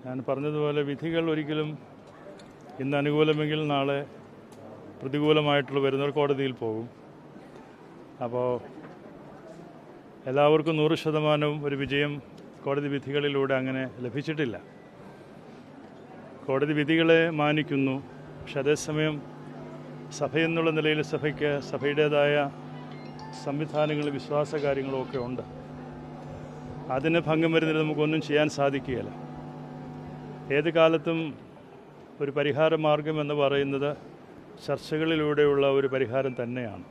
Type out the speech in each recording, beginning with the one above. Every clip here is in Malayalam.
ഞാൻ പറഞ്ഞതുപോലെ വിധികൾ ഒരിക്കലും ഇന്ന് അനുകൂലമെങ്കിൽ നാളെ പ്രതികൂലമായിട്ടുള്ള വരുന്നവർ കോടതിയിൽ പോകും. അപ്പോൾ എല്ലാവർക്കും 100% ഒരു വിജയം കോടതി വിധികളിലൂടെ അങ്ങനെ ലഭിച്ചിട്ടില്ല. കോടതി വിധികളെ മാനിക്കുന്നു. പക്ഷെ അതേസമയം സഭയെന്നുള്ള നിലയിൽ സഭയ്ക്ക് സഭയുടേതായ സംവിധാനങ്ങളും വിശ്വാസ കാര്യങ്ങളും ഒക്കെ ഉണ്ട്. അതിന് ഭംഗം വരുന്നതിന് നമുക്കൊന്നും ചെയ്യാൻ സാധിക്കുകയില്ല. ഏത് കാലത്തും ഒരു പരിഹാര മാർഗം എന്ന് പറയുന്നത് ചർച്ചകളിലൂടെയുള്ള ഒരു പരിഹാരം തന്നെയാണ്.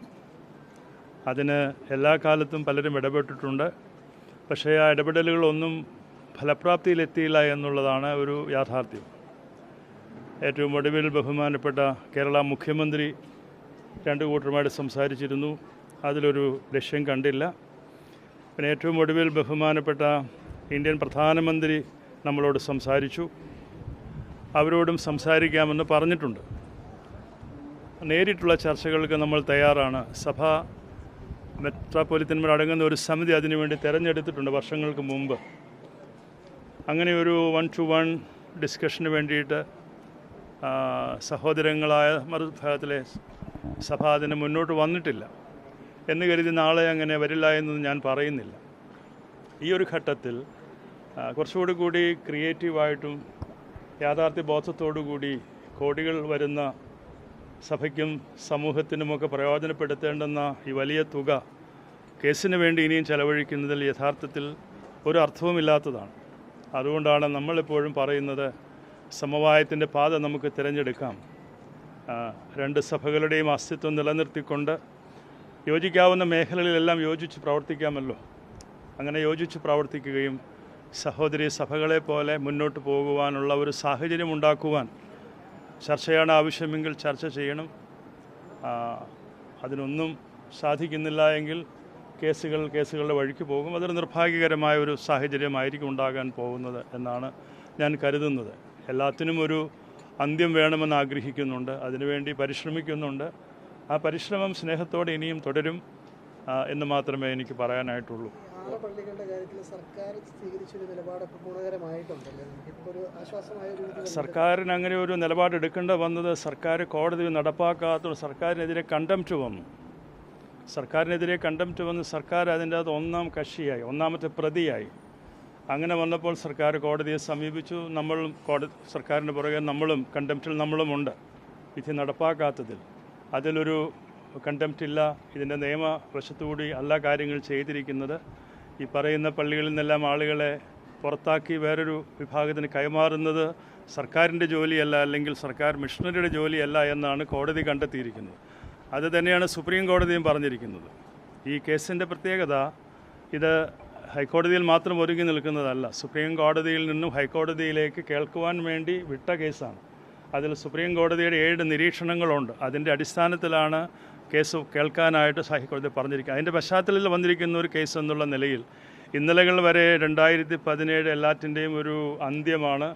അതിന് എല്ലാ കാലത്തും പലരും ഇടപെട്ടിട്ടുണ്ട്. പക്ഷേ ആ ഇടപെടലുകളൊന്നും ഫലപ്രാപ്തിയിലെത്തിയില്ല എന്നുള്ളതാണ് ഒരു യാഥാർത്ഥ്യം. ഏറ്റവും ഒടുവിൽ ബഹുമാനപ്പെട്ട കേരള മുഖ്യമന്ത്രി 2 കൂട്ടരുമായിട്ട് സംസാരിച്ചിരുന്നു. അതിലൊരു ലക്ഷ്യം കണ്ടില്ല. പിന്നെ ഏറ്റവും ഒടുവിൽ ബഹുമാനപ്പെട്ട ഇന്ത്യൻ പ്രധാനമന്ത്രി നമ്മളോട് സംസാരിച്ചു. അവരോടും സംസാരിക്കാമെന്ന് പറഞ്ഞിട്ടുണ്ട്. നേരിട്ടുള്ള ചർച്ചകൾക്ക് നമ്മൾ തയ്യാറാണ്. സഭ മെത്രാപ്പൊലീത്തന്മാർ അടങ്ങുന്ന ഒരു സമിതി അതിനുവേണ്ടി തിരഞ്ഞെടുത്തിട്ടുണ്ട് വർഷങ്ങൾക്ക് മുമ്പ്. അങ്ങനെ ഒരു 1-to-1 ഡിസ്കഷന് വേണ്ടിയിട്ട് സഹോദരങ്ങളായ മറുഭാഗത്തിലെ സഭ അതിന് മുന്നോട്ട് വന്നിട്ടില്ല എന്ന് കരുതി നാളെ അങ്ങനെ വരില്ല എന്നൊന്നും ഞാൻ പറയുന്നില്ല. ഈ ഒരു ഘട്ടത്തിൽ കുറച്ചുകൂടി കൂടി ക്രിയേറ്റീവായിട്ടും യാഥാർത്ഥ്യ ബോധത്തോടു കൂടി കോടികൾ വരുന്ന സഭയ്ക്കും സമൂഹത്തിനുമൊക്കെ പ്രയോജനപ്പെടുത്തേണ്ടുന്ന ഈ വലിയ തുക കേസിന് വേണ്ടി ഇനിയും ചെലവഴിക്കുന്നതിൽ യഥാർത്ഥത്തിൽ ഒരു അർത്ഥവുമില്ലാത്തതാണ്. അതുകൊണ്ടാണ് നമ്മളെപ്പോഴും പറയുന്നത് സമവായത്തിൻ്റെ പാത നമുക്ക് തിരഞ്ഞെടുക്കാം. 2 സഭകളുടെയും അസ്തിത്വം നിലനിർത്തിക്കൊണ്ട് യോജിക്കാവുന്ന മേഖലകളിലെല്ലാം യോജിച്ച് പ്രവർത്തിക്കാമല്ലോ. അങ്ങനെ യോജിച്ച് പ്രവർത്തിക്കുകയും സഹോദരി സഭകളെ പോലെ മുന്നോട്ട് പോകുവാനുള്ള ഒരു സാഹചര്യം ഉണ്ടാക്കുവാൻ ചർച്ചയാണ് ആവശ്യമെങ്കിൽ ചർച്ച ചെയ്യണം. അതിനൊന്നും സാധിക്കുന്നില്ല എങ്കിൽ കേസുകളുടെ വഴിക്ക് പോകും. അതൊരു നിർഭാഗ്യകരമായ ഒരു സാഹചര്യമായിരിക്കും ഉണ്ടാകാൻ പോകുന്നത് എന്നാണ് ഞാൻ കരുതുന്നത്. എല്ലാത്തിനും ഒരു അന്ത്യം വേണമെന്ന് ആഗ്രഹിക്കുന്നുണ്ട്. അതിനുവേണ്ടി പരിശ്രമിക്കുന്നുണ്ട്. ആ പരിശ്രമം സ്നേഹത്തോടെ ഇനിയും തുടരും എന്ന് മാത്രമേ എനിക്ക് പറയാനായിട്ടുള്ളൂ. സർക്കാരിന് അങ്ങനെ ഒരു നിലപാടെടുക്കേണ്ട വന്നത് സർക്കാർ കോടതി നടപ്പാക്കാത്ത സർക്കാരിനെതിരെ കണ്ടംപ്റ്റ് വന്നു. സർക്കാരിനെതിരെ കണ്ടംപ്റ്റ് വന്ന് സർക്കാർ അതിൻ്റെ അത് ഒന്നാം കക്ഷിയായി, ഒന്നാമത്തെ പ്രതിയായി. അങ്ങനെ വന്നപ്പോൾ സർക്കാർ കോടതിയെ സമീപിച്ചു. നമ്മളും സർക്കാരിന് പുറകെ നമ്മളും കണ്ടംപ്റ്റിൽ നമ്മളുമുണ്ട്. വിധി നടപ്പാക്കാത്തതിൽ അതിലൊരു കണ്ടംപ്റ്റ് ഇല്ല. ഇതിൻ്റെ നിയമവശത്തുകൂടി അല്ല കാര്യങ്ങൾ ചെയ്തിരിക്കുന്നത്. ഈ പറയുന്ന പള്ളികളിൽ നിന്നെല്ലാം ആളുകളെ പുറത്താക്കി വേറൊരു വിഭാഗത്തിന് കൈമാറുന്നത് സർക്കാരിൻ്റെ ജോലിയല്ല, അല്ലെങ്കിൽ സർക്കാർ മിഷണറിയുടെ ജോലിയല്ല എന്നാണ് കോടതി കണ്ടെത്തിയിരിക്കുന്നത്. അത് തന്നെയാണ് സുപ്രീം കോടതിയും പറഞ്ഞിരിക്കുന്നത്. ഈ കേസിൻ്റെ പ്രത്യേകത ഇത് ഹൈക്കോടതിയിൽ മാത്രം ഒരുങ്ങി നിൽക്കുന്നതല്ല. സുപ്രീം കോടതിയിൽ നിന്നും ഹൈക്കോടതിയിലേക്ക് കേൾക്കുവാൻ വേണ്ടി വിട്ട കേസാണ്. അതിൽ സുപ്രീം കോടതിയുടെ 7 നിരീക്ഷണങ്ങളുണ്ട്. അതിൻ്റെ അടിസ്ഥാനത്തിലാണ് കേസ് കേൾക്കാനായിട്ട് ഹൈക്കോടതി പറഞ്ഞിരിക്കുന്നത്. അതിൻ്റെ പശ്ചാത്തലത്തിൽ വന്നിരിക്കുന്ന ഒരു കേസ് എന്നുള്ള നിലയിൽ ഇന്നലകൾ വരെ 2017 എല്ലാറ്റിൻ്റെയും ഒരു അന്ത്യമാണ്.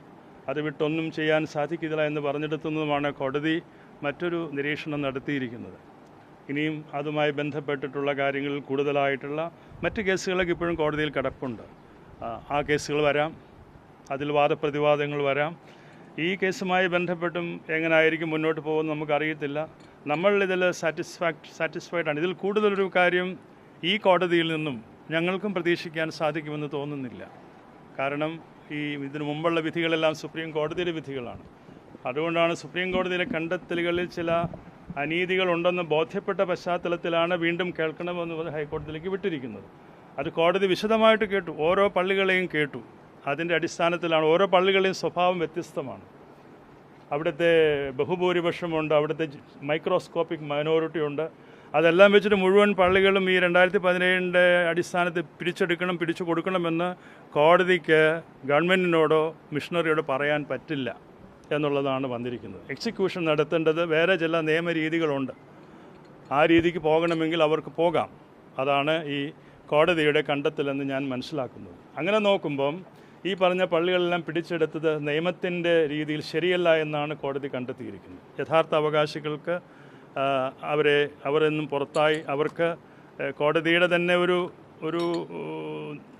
അത് വിട്ടൊന്നും ചെയ്യാൻ സാധിക്കില്ല എന്ന് പറഞ്ഞെടുത്തുന്നതുമാണ് കോടതി മറ്റൊരു നിരീക്ഷണം നടത്തിയിരിക്കുന്നത്. ഇനിയും അതുമായി ബന്ധപ്പെട്ടിട്ടുള്ള കാര്യങ്ങളിൽ കൂടുതലായിട്ടുള്ള മറ്റ് കേസുകളൊക്കെ ഇപ്പോഴും കോടതിയിൽ കിടപ്പുണ്ട്. ആ കേസുകൾ വരാം, അതിൽ വാദപ്രതിവാദങ്ങൾ വരാം. ഈ കേസുമായി ബന്ധപ്പെട്ടും എങ്ങനെയായിരിക്കും മുന്നോട്ട് പോകുന്നത് നമുക്കറിയത്തില്ല. നമ്മളിതിൽ സാറ്റിസ്ഫൈഡാണ്. ഇതിൽ കൂടുതലൊരു കാര്യം ഈ കോടതിയിൽ നിന്നും ഞങ്ങൾക്കും പ്രതീക്ഷിക്കാൻ സാധിക്കുമെന്ന് തോന്നുന്നില്ല. കാരണം ഇതിനു മുമ്പുള്ള വിധികളെല്ലാം സുപ്രീം കോടതിയുടെ വിധികളാണ്. അതുകൊണ്ടാണ് സുപ്രീം കോടതിയിലെ കണ്ടെത്തലുകളിൽ ചില അനീതികളുണ്ടെന്ന് ബോധ്യപ്പെട്ട പശ്ചാത്തലത്തിലാണ് വീണ്ടും കേൾക്കണമെന്ന് പറഞ്ഞ് ഹൈക്കോടതിയിലേക്ക് വിട്ടിരിക്കുന്നത്. അത് കോടതി വിശദമായിട്ട് കേട്ടു, ഓരോ പള്ളികളെയും കേട്ടു. അതിൻ്റെ അടിസ്ഥാനത്തിലാണ്. ഓരോ പള്ളികളെയും സ്വഭാവം വ്യത്യസ്തമാണ്. അവിടുത്തെ ബഹുഭൂരിപക്ഷമുണ്ട്, അവിടുത്തെ മൈക്രോസ്കോപ്പിക് മൈനോറിറ്റി ഉണ്ട്. അതെല്ലാം വെച്ചിട്ട് മുഴുവൻ പള്ളികളും ഈ 2017 അടിസ്ഥാനത്തിൽ പിടിച്ചു കൊടുക്കണമെന്ന് കോടതിക്ക് ഗവൺമെൻറ്റിനോടോ മിഷണറിയോടോ പറയാൻ പറ്റില്ല എന്നുള്ളതാണ് വന്നിരിക്കുന്നത്. എക്സിക്യൂഷൻ നടത്തേണ്ടത് വേറെ ചില നിയമരീതികളുണ്ട്. ആ രീതിക്ക് പോകണമെങ്കിൽ അവർക്ക് പോകാം. അതാണ് ഈ കോടതിയുടെ കണ്ടെത്തലെന്ന് ഞാൻ മനസ്സിലാക്കുന്നത്. അങ്ങനെ നോക്കുമ്പം ഈ പറഞ്ഞ പള്ളികളെല്ലാം പിടിച്ചെടുത്തത് നിയമത്തിൻ്റെ രീതിയിൽ ശരിയല്ല എന്നാണ് കോടതി കണ്ടെത്തിയിരിക്കുന്നത്. യഥാർത്ഥ അവകാശികൾക്ക് അവരെന്നും പുറത്തായി അവർക്ക് കോടതിയുടെ തന്നെ ഒരു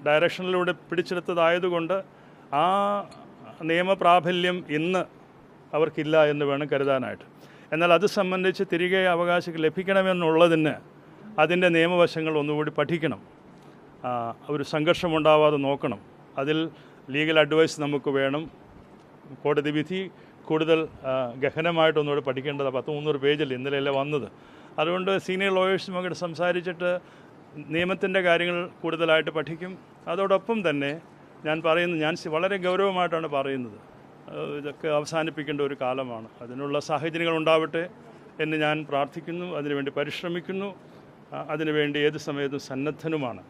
ഡയറക്ഷനിലൂടെ പിടിച്ചെടുത്തതായതുകൊണ്ട് ആ നിയമപ്രാബല്യം ഇന്ന് അവർക്കില്ല എന്ന് വേണം കരുതാനായിട്ട്. എന്നാൽ അത് സംബന്ധിച്ച് തിരികെ അവകാശം ലഭിക്കണമെന്നുള്ളതിന് അതിൻ്റെ നിയമവശങ്ങൾ ഒന്നുകൂടി പഠിക്കണം. ഒരു സംഘർഷമുണ്ടാവാതെ നോക്കണം. അതിൽ ലീഗൽ അഡ്വൈസ് നമുക്ക് വേണം. കോടതി വിധി കൂടുതൽ ഗഹനമായിട്ടൊന്നുകൂടി പഠിക്കേണ്ടത് 100-300 പേജിൽ ഇന്നലെയല്ലേ വന്നത്. അതുകൊണ്ട് സീനിയർ ലോയേഴ്സുമായിട്ട് സംസാരിച്ചിട്ട് നിയമത്തിൻ്റെ കാര്യങ്ങൾ കൂടുതലായിട്ട് പഠിക്കും. അതോടൊപ്പം തന്നെ ഞാൻ വളരെ ഗൗരവമായിട്ടാണ് പറയുന്നത്, ഇതൊക്കെ അവസാനിപ്പിക്കേണ്ട ഒരു കാലമാണ്. അതിനുള്ള സാഹചര്യങ്ങൾ ഉണ്ടാവട്ടെ എന്ന് ഞാൻ പ്രാർത്ഥിക്കുന്നു. അതിനുവേണ്ടി പരിശ്രമിക്കുന്നു. അതിനുവേണ്ടി ഏത് സമയത്തും സന്നദ്ധനുമാണ്.